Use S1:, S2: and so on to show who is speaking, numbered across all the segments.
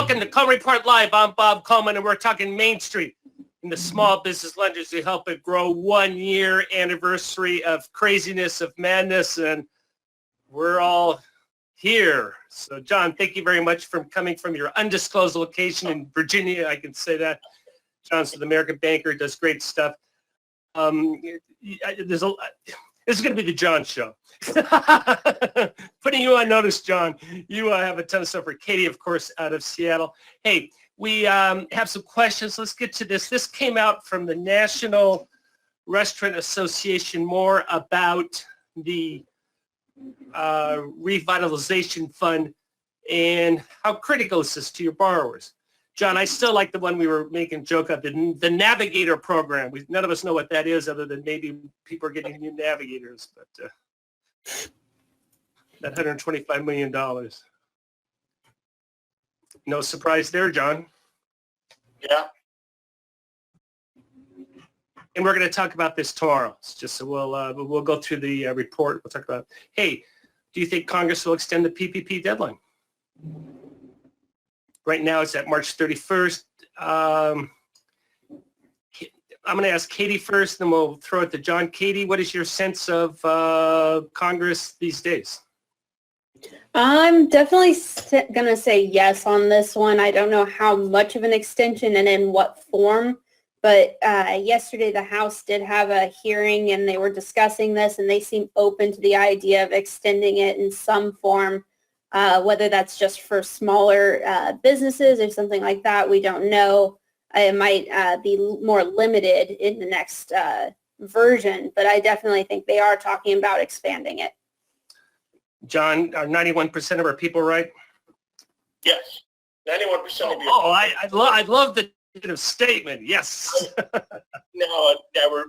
S1: Welcome to Coleman Report Live. I'm Bob Coleman, and we're talking Main Street and the small business lenders who help it grow. 1 year anniversary of craziness, of madness, and we're all here. So, John, thank you very much for coming from your undisclosed location in Virginia. I can say that. John's an American banker, does great stuff. This is going to be the John show. Putting you on notice, John. You have a ton of stuff for Katie, of course, out of Seattle. Hey, we have some questions. Let's get to this. This came out from the National Restaurant Association, more about the revitalization fund and how critical is this to your borrowers. John, I still like the one we were making a joke of, the Navigator program. None of us know what that is, other than maybe people are getting new Navigators. But that $125 million. No surprise there, John.
S2: Yeah.
S1: And we're going to talk about this tomorrow. It's just so we'll go through the report. We'll talk about, hey, do you think Congress will extend the PPP deadline? Right now it's at March 31st. I'm going to ask Katie first, then we'll throw it to John. Katie, what is your sense of Congress these days?
S3: I'm definitely going to say yes on this one. I don't know how much of an extension and in what form, but yesterday the House did have a hearing and they were discussing this, and they seem open to the idea of extending it in some form. Whether that's just for smaller businesses or something like that, we don't know. It might be more limited in the next version, but I definitely think they are talking about expanding it.
S1: John, are 91% of our people right?
S2: Yes, 91% of you.
S1: Oh, I love the statement. Yes.
S2: Now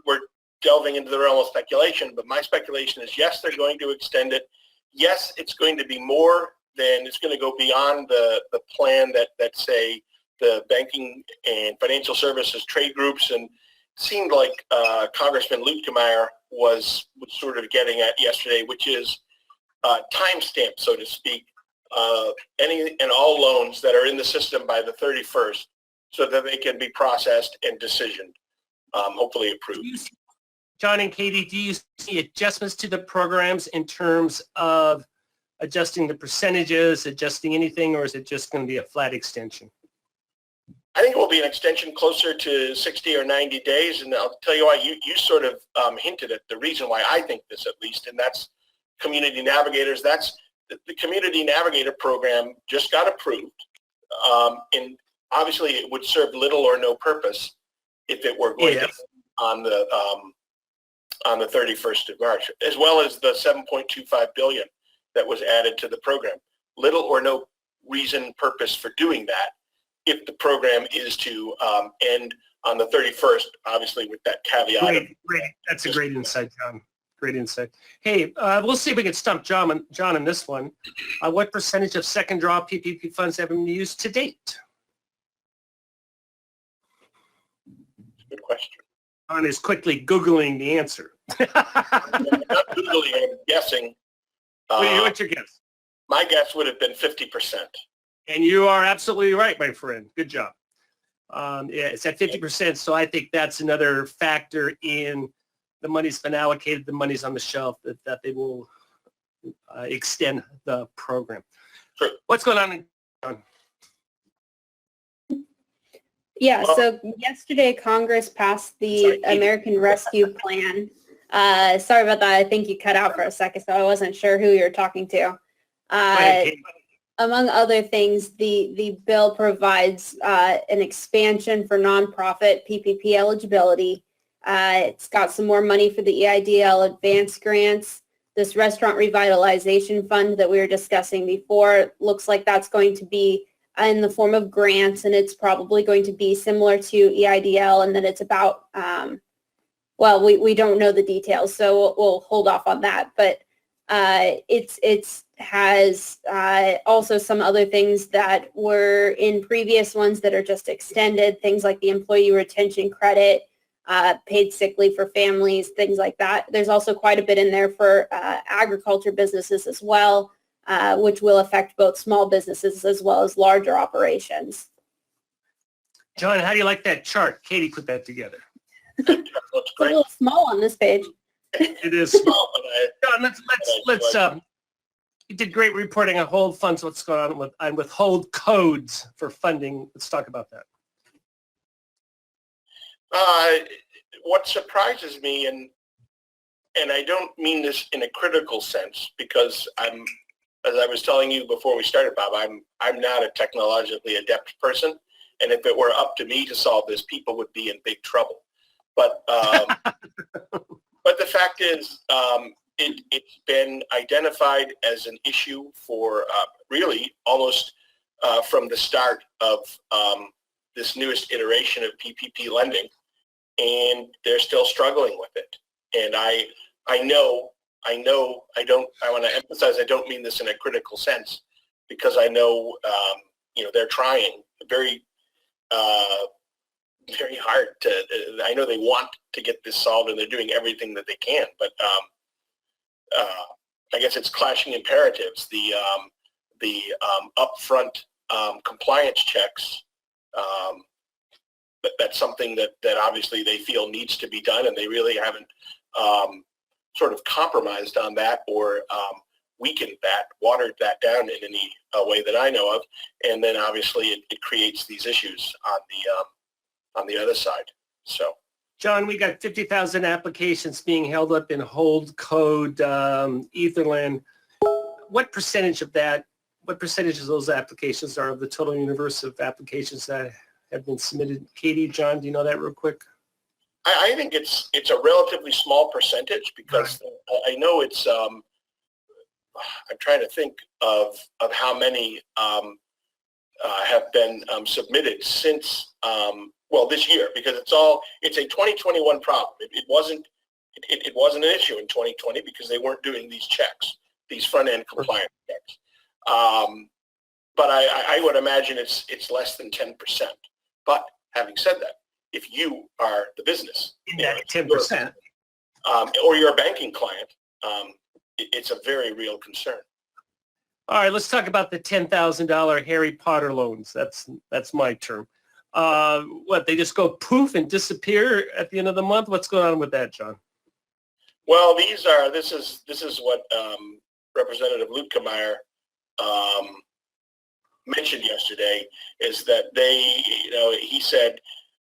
S2: we're delving into the realm of speculation, but my speculation is yes, they're going to extend it. Yes, it's going to be more than, it's going to go beyond the plan that say the banking and financial services trade groups, and it seemed like Congressman Luetkemeyer was sort of getting at yesterday, which is timestamp, so to speak, any and all loans that are in the system by the 31st so that they can be processed and decisioned, hopefully approved.
S1: John and Katie, do you see adjustments to the programs in terms of adjusting the percentages, adjusting anything, or is it just going to be a flat extension?
S2: I think it will be an extension closer to 60 or 90 days, and I'll tell you why. You sort of hinted at the reason why I think this, at least, and that's Community Navigators. That's the Community Navigator program just got approved, and obviously it would serve little or no purpose if it were going to on the 31st of March, as well as the $7.25 billion that was added to the program. Little or no reason, purpose for doing that if the program is to end on the 31st, obviously with that caveat.
S1: Great. That's a great insight, John. Great insight. Hey, we'll see if we can stump John on this one. What percentage of second draw PPP funds have been used to date?
S2: Good question.
S1: John is quickly Googling the answer.
S2: I'm not Googling, I'm guessing.
S1: What's your guess?
S2: My guess would have been 50%.
S1: And you are absolutely right, my friend. Good job. Yeah, it's at 50%, so I think that's another factor in the money's been allocated, the money's on the shelf, that they will extend the program.
S2: Sure.
S1: What's going on?
S3: Yeah, so yesterday Congress passed the American Rescue Plan. Sorry about that. I think you cut out for a second, so I wasn't sure who you were talking to. Among other things, the bill provides an expansion for nonprofit PPP eligibility. It's got some more money for the EIDL advance grants. This restaurant revitalization fund that we were discussing before looks like that's going to be in the form of grants, and it's probably going to be similar to EIDL, and then it's about, well, we don't know the details, so we'll hold off on that, but it has also some other things that were in previous ones that are just extended, things like the employee retention credit, paid sick leave for families, things like that. There's also quite a bit in there for agriculture businesses as well. which will affect both small businesses as well as larger operations.
S1: John, how do you like that chart? Katie put that together.
S2: Looks
S3: It's a
S2: great.
S3: little small on this page.
S1: It is small. John, let's you did great reporting on hold funds. What's going on on withhold codes for funding? Let's talk about that.
S2: What surprises me, and I don't mean this in a critical sense, because as I was telling you before we started, Bob, I'm not a technologically adept person, and if it were up to me to solve this, people would be in big trouble. But but the fact is, it's been identified as an issue for really almost from the start of this newest iteration of PPP lending, and they're still struggling with it. And I want to emphasize, I don't mean this in a critical sense, because I know, they're trying very hard I know they want to get this solved, and they're doing everything that they can, but I guess it's clashing imperatives. The upfront compliance checks, that's something that obviously they feel needs to be done, and they really haven't sort of compromised on that or weakened that, watered that down in any way that I know of. And then obviously it creates these issues on the other side. So,
S1: John, we got 50,000 applications being held up in hold code Etherland. What percentage of those applications are of the total universe of applications that have been submitted? Katie, John, do you know that real quick?
S2: I think it's a relatively small percentage, because I know it's, I'm trying to think of how many have been submitted since, this year, because it's a 2021 problem. It wasn't an issue in 2020 because they weren't doing these checks, these front-end compliance checks. But I would imagine it's less than 10%. But having said that, if you are the business,
S1: in that 10%,
S2: or you're a banking client, it's a very real concern.
S1: All right, let's talk about the $10,000 Harry Potter loans. That's my term. They just go poof and disappear at the end of the month? What's going on with that, John?
S2: Well, this is what Representative Luetkemeyer mentioned yesterday, is that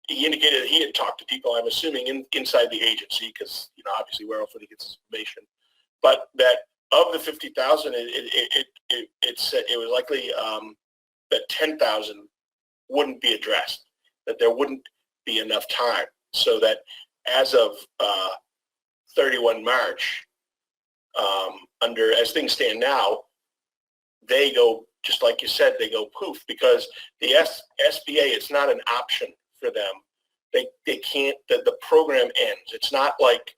S2: he indicated that he had talked to people, I'm assuming inside the agency, because obviously where else would he get this information, but that of the 50,000, it was likely that 10,000 wouldn't be addressed, that there wouldn't be enough time, so that as of 31 March, as things stand now, they go, just like you said, they go poof, because the SBA, it's not an option for them. They can't, the program ends. It's not like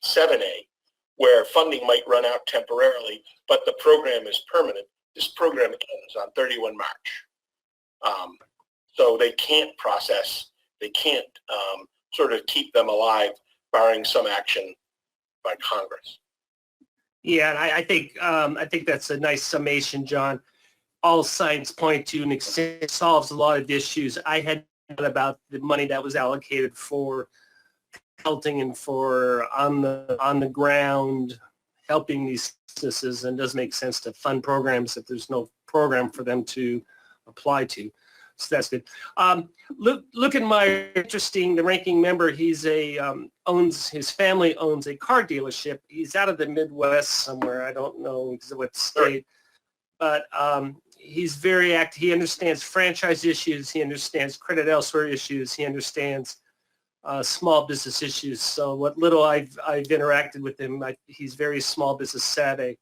S2: 7A, where funding might run out temporarily, but the program is permanent. This program ends on 31 March. So they can't process, they can't sort of keep them alive, barring some action by Congress.
S1: Yeah, and I think that's a nice summation, John. All signs point to an extent solves a lot of issues. I had about the money that was allocated for consulting and for on the ground helping these businesses, and it doesn't make sense to fund programs if there's no program for them to apply to. So that's good. Look at my interesting, the ranking member, his family owns a car dealership. He's out of the Midwest somewhere. I don't know what state, but he's very active. He understands franchise issues. He understands credit elsewhere issues. He understands small business issues. So what little I've interacted with him, he's very small business savvy.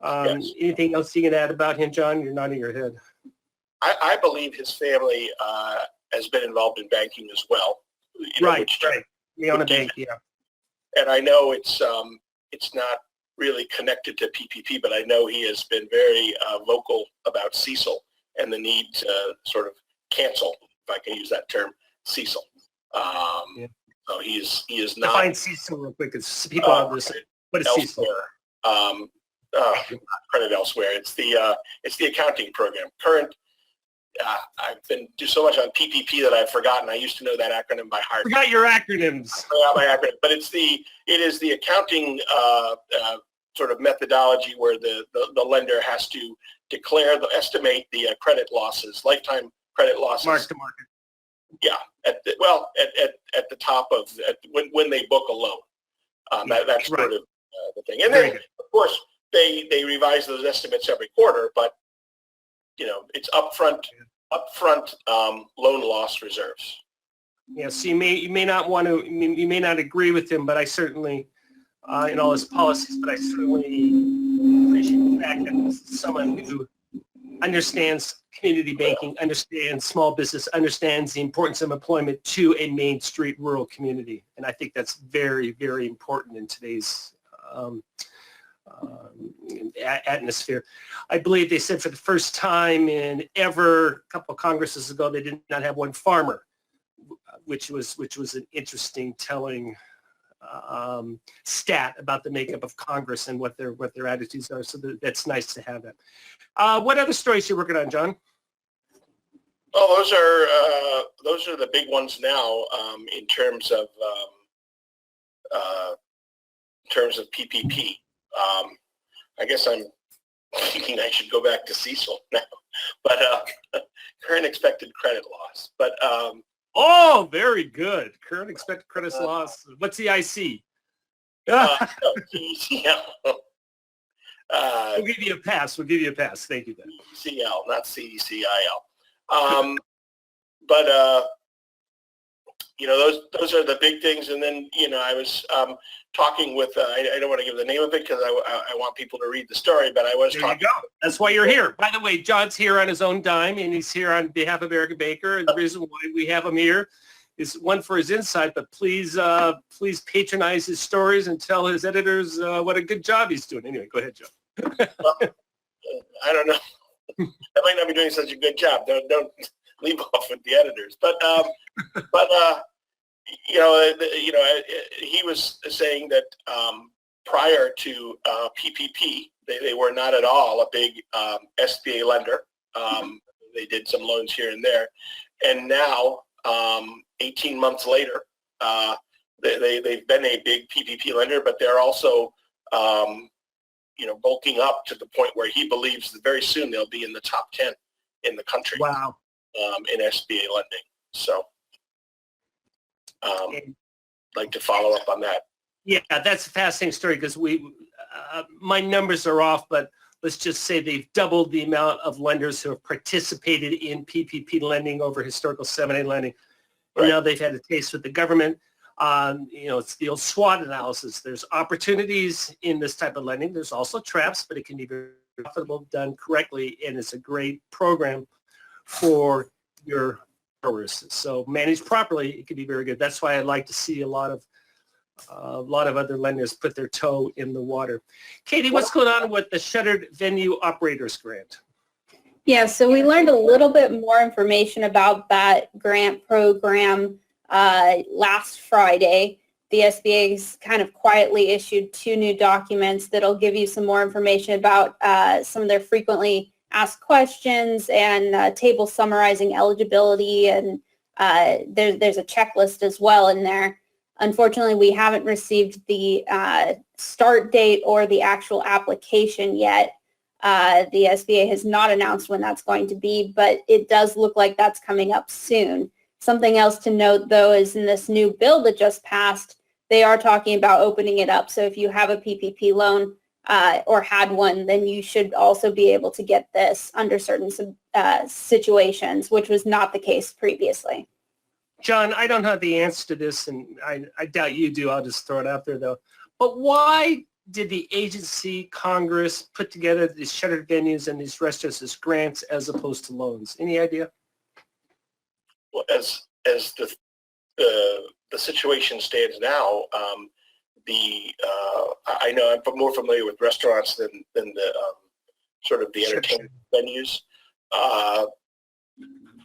S2: Yes.
S1: Anything else you can add about him, John? You're nodding your head.
S2: I believe his family has been involved in banking as well.
S1: Right. We own a bank, yeah.
S2: And I know it's not really connected to PPP, but I know he has been very vocal about CECL and the need to sort of cancel, if I can use that term, CECL. So he is not.
S1: Define CECL real quick, because people don't understand. What is CECL?
S2: credit elsewhere. It's the accounting program. Current. I've been do so much on PPP that I've forgotten. I used to know that acronym by heart.
S1: Forgot your acronyms.
S2: I forgot my acronym, but it is the accounting sort of methodology where the lender has to estimate the credit losses, lifetime credit losses.
S1: Mark to market.
S2: Yeah, at the top of when they book a loan. That's
S1: right.
S2: sort of the thing. And then, of course, they revise those estimates every quarter, but it's upfront loan loss reserves.
S1: Yeah, so you may not agree with him, but I certainly in all his policies, but I certainly appreciate the fact that this is someone who understands community banking, understands small business, understands the importance of employment to a Main Street rural community. And I think that's very, very important in today's atmosphere. I believe they said for the first time in ever, a couple of Congresses ago, they did not have one farmer, which was an interesting telling stat about the makeup of Congress and what their attitudes are. So that's nice to have that. What other stories are you working on, John?
S2: Well, those are the big ones now in terms of PPP. I guess I'm thinking I should go back to CECL now, but current expected credit loss. But
S1: oh, very good. Current expected credit loss. What's the IC?
S2: CECL.
S1: We'll give you a pass. Thank you, then.
S2: CECL, not CECIL. But those are the big things. And then I was talking with I don't want to give the name of it because I want people to read the story. But I was
S1: there
S2: talking.
S1: You go. That's why you're here. By the way, John's here on his own dime, and he's here on behalf of American Banker. And the reason why we have him here is one for his insight, but please patronize his stories and tell his editors what a good job he's doing. Anyway, go ahead, Joe.
S2: Well, I don't know. I might not be doing such a good job. Don't leave off with the editors. But he was saying that prior to PPP, they were not at all a big SBA lender. They did some loans here and there, and now 18 months later, they've been a big PPP lender, but they're also bulking up to the point where he believes that very soon they'll be in the top 10 in the country.
S1: Wow.
S2: In SBA lending. So like to follow up on that.
S1: Yeah, that's a fascinating story because my numbers are off, but let's just say they've doubled the amount of lenders who have participated in PPP lending over historical 7A lending.
S2: Right.
S1: And now they've had a taste with the government. It's the old SWOT analysis. There's opportunities in this type of lending. There's also traps, but it can be very profitable done correctly, and it's a great program for your borrowers. So managed properly, it can be very good. That's why I'd like to see a lot of other lenders put their toe in the water. Katie, what's going on with the Shuttered Venue Operators Grant?
S3: Yeah, so we learned a little bit more information about that grant program last Friday. The SBA's kind of quietly issued 2 new documents that'll give you some more information about some of their frequently asked questions and tables summarizing eligibility, and there's a checklist as well in there. Unfortunately, we haven't received the start date or the actual application yet. The SBA has not announced when that's going to be, but it does look like that's coming up soon. Something else to note, though, is in this new bill that just passed, they are talking about opening it up. So if you have a PPP loan or had one, then you should also be able to get this under certain situations, which was not the case previously.
S1: John, I don't have the answer to this, and I doubt you do. I'll just throw it out there, though. But why did the agency, Congress, put together these shuttered venues and these restaurants as grants as opposed to loans? Any idea?
S2: Well, as the situation stands now, I know I'm more familiar with restaurants than the sort of the entertainment venues.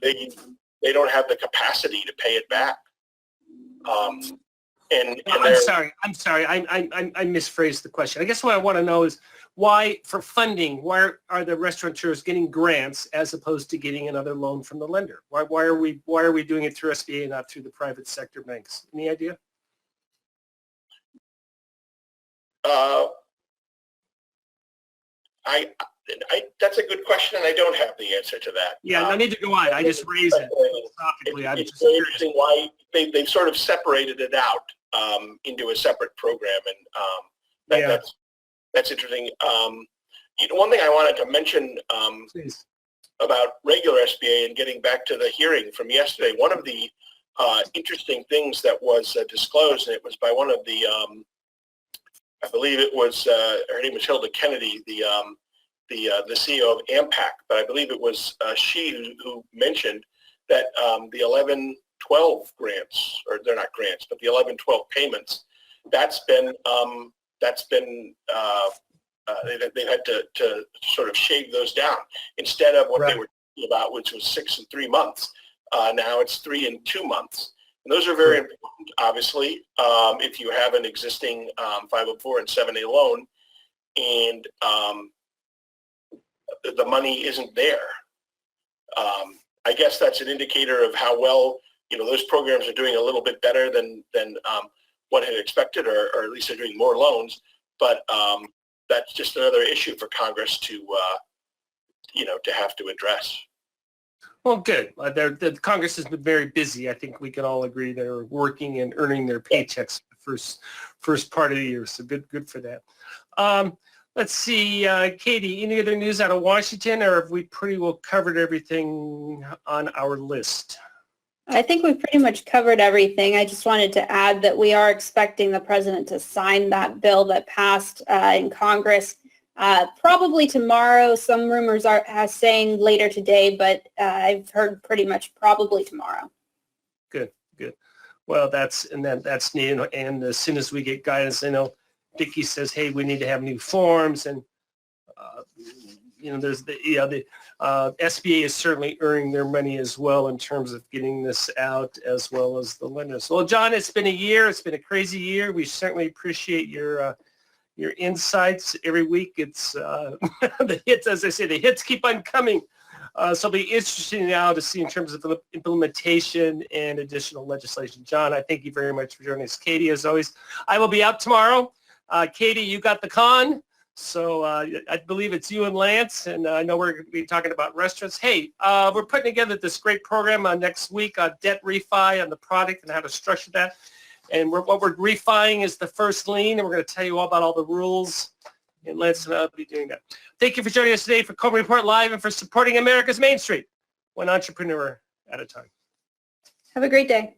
S2: They don't have the capacity to pay it back, And
S1: I'm sorry. I misphrased the question. I guess what I want to know is why, for funding, why are the restaurateurs getting grants as opposed to getting another loan from the lender? Why are we doing it through SBA and not through the private sector banks? Any idea?
S2: That's a good question, and I don't have the answer to that.
S1: Yeah, no need to go on. I just raised it philosophically.
S2: It's very interesting why they've sort of separated it out into a separate program, and that's interesting. One thing I wanted to mention about regular SBA and getting back to the hearing from yesterday, one of the interesting things that was disclosed, and it was by one of the, I believe it was, her name was Hilda Kennedy, the CEO of AMPAC, but I believe it was she who mentioned that the 11-12 grants, or they're not grants, but the 11-12 payments, they've had to sort of shave those down instead of what they were talking about, which was 6 and 3 months. Now it's 3 and 2 months. And those are very important, obviously, if you have an existing 504 and 7A loan and the money isn't there. I guess that's an indicator of how well, those programs are doing a little bit better than one had expected, or at least they're doing more loans. But that's just another issue for Congress to have to address.
S1: Well, good. The Congress has been very busy. I think we can all agree they're working and earning their paychecks the first part of the year. So good for that. Let's see, Katie, any other news out of Washington, or have we pretty well covered everything on our list?
S3: I think we pretty much covered everything. I just wanted to add that we are expecting the president to sign that bill that passed in Congress probably tomorrow. Some rumors are saying later today, but I've heard pretty much probably tomorrow. Good.
S1: Well, that's neat. And as soon as we get guidance, I know Vicki says, hey, we need to have new forms, and there's the SBA is certainly earning their money as well in terms of getting this out, as well as the lenders. Well, John, it's been a year. It's been a crazy year. We certainly appreciate your insights every week. It's the hits, as I say, the hits keep on coming. So it'll be interesting now to see in terms of implementation and additional legislation. John, I thank you very much for joining us. Katie, as always, I will be out tomorrow. Katie, you got the con, so I believe it's you and Lance, and I know we're going to be talking about restaurants. Hey, we're putting together this great program next week on debt refi on the product and how to structure that. And what we're refining is the first lien, and we're going to tell you all about all the rules, and Lance and I will be doing that. Thank you for joining us today for Coleman Report Live and for supporting America's Main Street, one entrepreneur at a time.
S3: Have a great day.